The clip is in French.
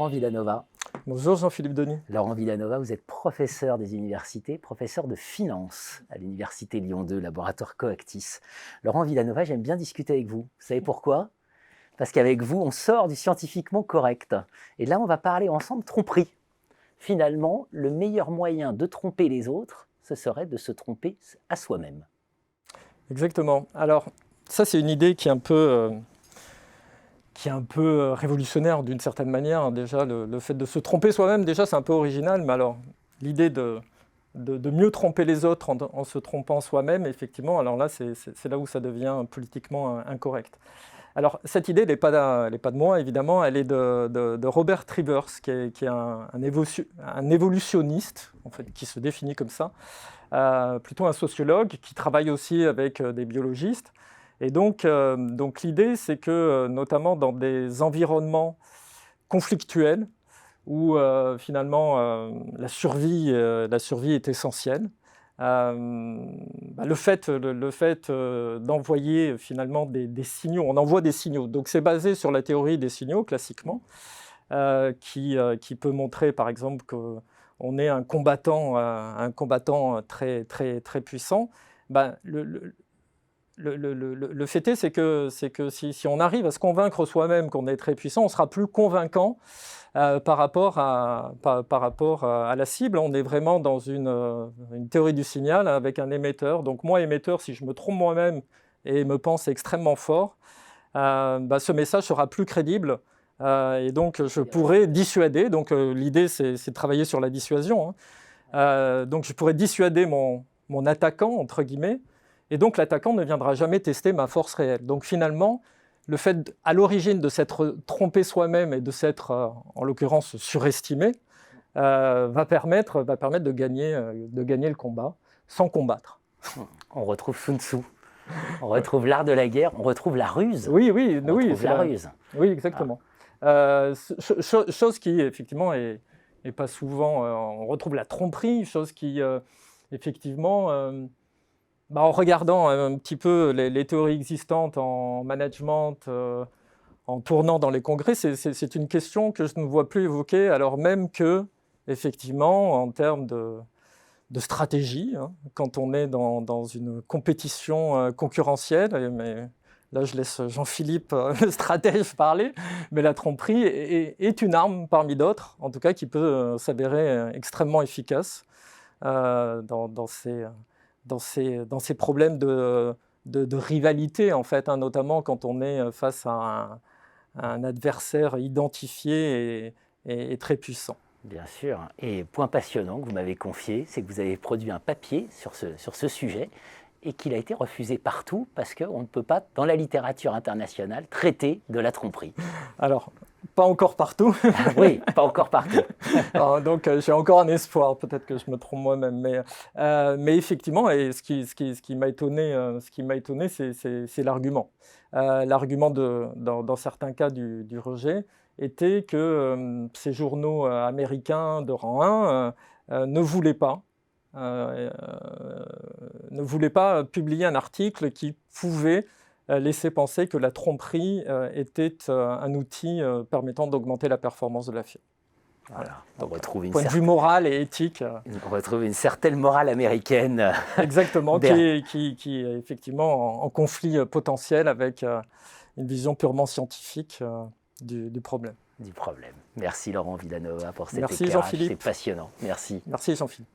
Laurent Villanova. Bonjour Jean-Philippe Denis. Laurent Villanova, vous êtes professeur des universités, professeur de finance à l'Université Lyon 2, laboratoire Coactis. Laurent Villanova, j'aime bien discuter avec vous. Vous savez pourquoi? Parce qu'avec vous, on sort du scientifiquement correct. Et là, on va parler ensemble tromperie. Finalement, le meilleur moyen de tromper les autres, ce serait de se tromper à soi-même. Exactement. Alors, ça, c'est une idée qui est un peu révolutionnaire d'une certaine manière. Déjà, le fait de se tromper soi-même, déjà, c'est un peu original. Mais alors, l'idée de mieux tromper les autres en se trompant soi-même, effectivement, alors là, c'est là où ça devient politiquement incorrect. Alors, cette idée, elle n'est pas de moi, évidemment, elle est de Robert Trivers, qui est un évolutionniste, en fait, qui se définit comme ça, plutôt un sociologue, qui travaille aussi avec des biologistes. Et donc l'idée, c'est que, notamment dans des environnements conflictuels, où finalement la survie est essentielle, le fait d'envoyer finalement des signaux, on envoie des signaux. Donc c'est basé sur la théorie des signaux, classiquement, qui peut montrer par exemple qu'on est un combattant très, très, très puissant. Le fait est, c'est que si on arrive à se convaincre soi-même qu'on est très puissant, on sera plus convaincant par rapport à la cible. On est vraiment dans une théorie du signal avec un émetteur. Donc moi, émetteur, si je me trompe moi-même et me pense extrêmement fort, ce message sera plus crédible et donc je pourrais dissuader. Donc l'idée, c'est de travailler sur la dissuasion. Donc je pourrais dissuader mon attaquant, entre guillemets, et donc l'attaquant ne viendra jamais tester ma force réelle. Donc finalement, le fait à l'origine de s'être trompé soi-même et de s'être, en l'occurrence, surestimé, va permettre de gagner le combat sans combattre. On retrouve Sun Tzu, on retrouve l'art de la guerre, on retrouve la ruse. Oui, c'est la ruse. Oui, exactement. Chose qui, effectivement, est pas souvent... on retrouve la tromperie, chose qui, effectivement... en regardant un petit peu les théories existantes en management, en tournant dans les congrès, c'est une question que je ne vois plus évoquée, alors même que, effectivement, en termes de stratégie, quand on est dans une compétition concurrentielle, mais là je laisse Jean-Philippe, le stratège, parler, mais la tromperie est une arme parmi d'autres, en tout cas qui peut s'avérer extrêmement efficace dans ces problèmes de rivalité, en fait, notamment quand on est face à un adversaire identifié et très puissant. Bien sûr. Et point passionnant que vous m'avez confié, c'est que vous avez produit un papier sur ce sujet et qu'il a été refusé partout parce qu'on ne peut pas, dans la littérature internationale, traiter de la tromperie. Alors, pas encore partout. Oui, pas encore partout. Donc, j'ai encore un espoir, peut-être que je me trompe moi-même. Mais effectivement, et ce qui m'a étonné, c'est l'argument. L'argument dans certains cas du rejet était que ces journaux américains de rang 1 ne voulaient pas publier un article qui pouvait laisser penser que la tromperie était un outil permettant d'augmenter la performance de la firme. Voilà. On retrouve point de vue moral et éthique. On retrouve une certaine morale américaine. Exactement, qui est effectivement en conflit potentiel avec une vision purement scientifique du problème. Du problème. Merci Laurent Villanova pour cet Merci éclairage. Jean-Philippe. C'est passionnant. Merci. Merci Jean-Philippe.